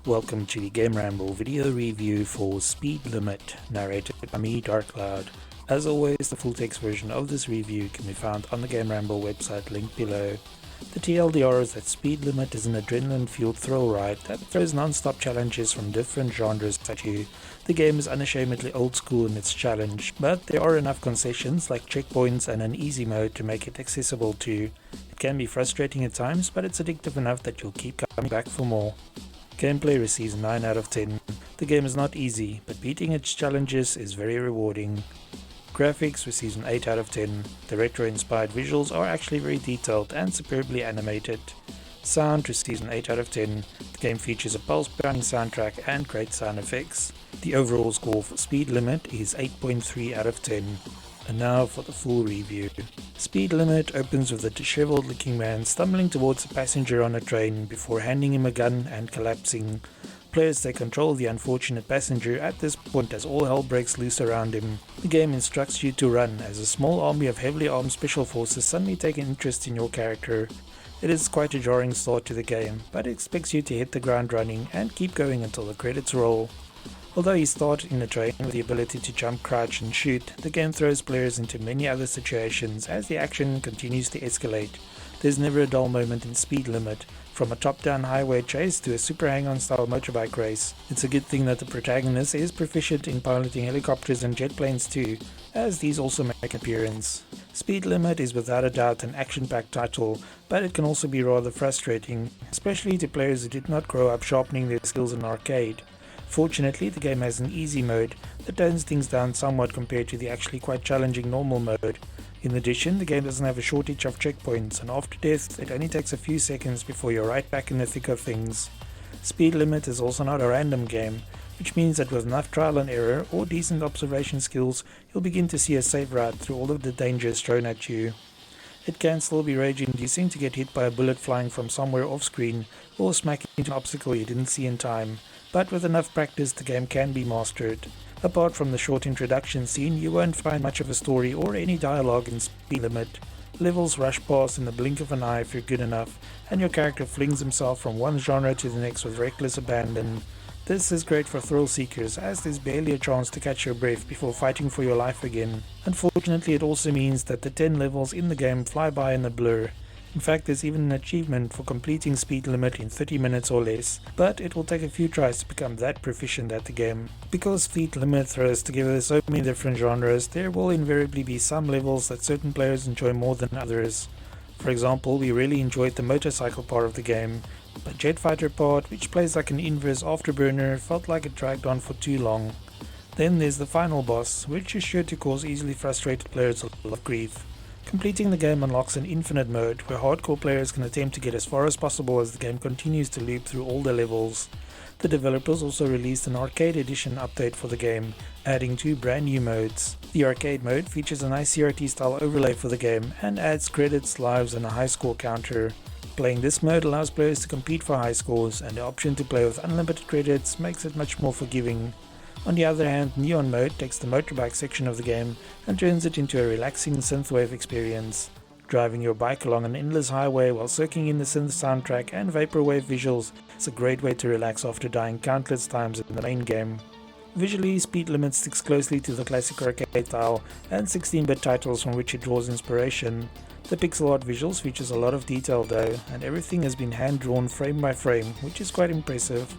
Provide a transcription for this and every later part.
Welcome to the GAMERamble video review for Speed Limit, narrated by me, Dark Cloud. As always, the full text version of this review can be found on the GAMERamble website linked below. The TLDR is that Speed Limit is an adrenaline-fueled thrill ride that throws non-stop challenges from different genres at you. The game is unashamedly old school in its challenge, but there are enough concessions like checkpoints and an easy mode to make it accessible to you. It can be frustrating at times, but it's addictive enough that you'll keep coming back for more. Gameplay receives 9 out of 10. The game is not easy, but beating its challenges is very rewarding. Graphics receives an 8 out of 10. The retro-inspired visuals are actually very detailed and superbly animated. Sound receives an 8 out of 10. The game features a pulse-pounding soundtrack and great sound effects. The overall score for Speed Limit is 8.3 out of 10. And now for the full review. Speed Limit opens with a disheveled looking man stumbling towards a passenger on a train before handing him a gun and collapsing. Players take control of the unfortunate passenger at this point as all hell breaks loose around him. The game instructs you to run as a small army of heavily armed special forces suddenly take an interest in your character. It is quite a jarring start to the game, but it expects you to hit the ground running and keep going until the credits roll. Although you start in a train with the ability to jump, crouch and shoot, the game throws players into many other situations as the action continues to escalate. There's never a dull moment in Speed Limit, from a top-down highway chase to a super hang-on style motorbike race. It's a good thing that the protagonist is proficient in piloting helicopters and jet planes too, as these also make an appearance. Speed Limit is without a doubt an action-packed title, but it can also be rather frustrating, especially to players who did not grow up sharpening their skills in arcade. Fortunately, the game has an easy mode that tones things down somewhat compared to the actually quite challenging normal mode. In addition, the game doesn't have a shortage of checkpoints, and after death it only takes a few seconds before you're right back in the thick of things. Speed Limit is also not a random game, which means that with enough trial and error or decent observation skills, you'll begin to see a safe route through all of the dangers thrown at you. It can still be rage-inducing to get hit by a bullet flying from somewhere off-screen or smack into an obstacle you didn't see in time, but with enough practice the game can be mastered. Apart from the short introduction scene, you won't find much of a story or any dialogue in Speed Limit. Levels rush past in the blink of an eye if you're good enough, and your character flings himself from one genre to the next with reckless abandon. This is great for thrill seekers, as there's barely a chance to catch your breath before fighting for your life again. Unfortunately, it also means that the 10 levels in the game fly by in a blur. In fact, there's even an achievement for completing Speed Limit in 30 minutes or less, but it will take a few tries to become that proficient at the game. Because Speed Limit throws together so many different genres, there will invariably be some levels that certain players enjoy more than others. For example, we really enjoyed the motorcycle part of the game, but Jet Fighter part, which plays like an inverse afterburner, felt like it dragged on for too long. Then there's the final boss, which is sure to cause easily frustrated players a lot of grief. Completing the game unlocks an infinite mode, where hardcore players can attempt to get as far as possible as the game continues to loop through all the levels. The developers also released an arcade edition update for the game, adding 2 brand new modes. The arcade mode features a nice CRT style overlay for the game and adds credits, lives and a high score counter. Playing this mode allows players to compete for high scores, and the option to play with unlimited credits makes it much more forgiving. On the other hand, Neon Mode takes the motorbike section of the game and turns it into a relaxing synthwave experience. Driving your bike along an endless highway while soaking in the synth soundtrack and vaporwave visuals is a great way to relax after dying countless times in the main game. Visually, Speed Limit sticks closely to the classic arcade style and 16-bit titles from which it draws inspiration. The pixel art visuals features a lot of detail though, and everything has been hand-drawn frame by frame, which is quite impressive.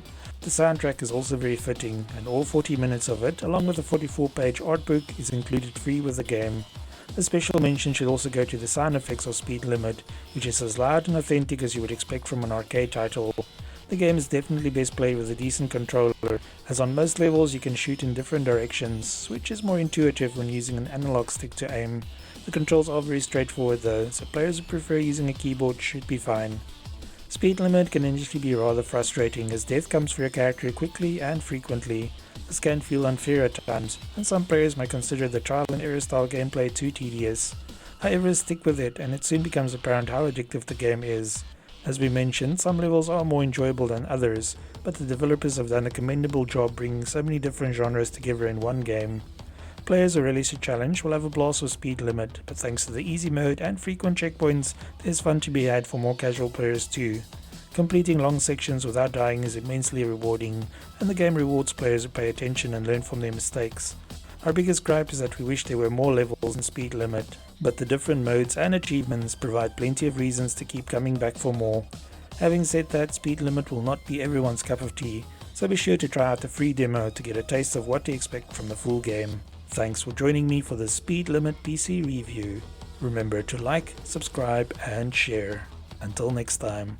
The soundtrack is also very fitting, and all 40 minutes of it, along with a 44-page art book, is included free with the game. A special mention should also go to the sound effects of Speed Limit, which is as loud and authentic as you would expect from an arcade title. The game is definitely best played with a decent controller, as on most levels you can shoot in different directions, which is more intuitive when using an analog stick to aim. The controls are very straightforward though, so players who prefer using a keyboard should be fine. Speed Limit can initially be rather frustrating, as death comes for your character quickly and frequently. This can feel unfair at times, and some players might consider the trial and error style gameplay too tedious. However, stick with it and it soon becomes apparent how addictive the game is. As we mentioned, some levels are more enjoyable than others, but the developers have done a commendable job bringing so many different genres together in one game. Players who relish a challenge will have a blast with Speed Limit, but thanks to the easy mode and frequent checkpoints, there's fun to be had for more casual players too. Completing long sections without dying is immensely rewarding, and the game rewards players who pay attention and learn from their mistakes. Our biggest gripe is that we wish there were more levels in Speed Limit, but the different modes and achievements provide plenty of reasons to keep coming back for more. Having said that, Speed Limit will not be everyone's cup of tea, so be sure to try out the free demo to get a taste of what to expect from the full game. Thanks for joining me for the Speed Limit PC review. Remember to like, subscribe and share. Until next time.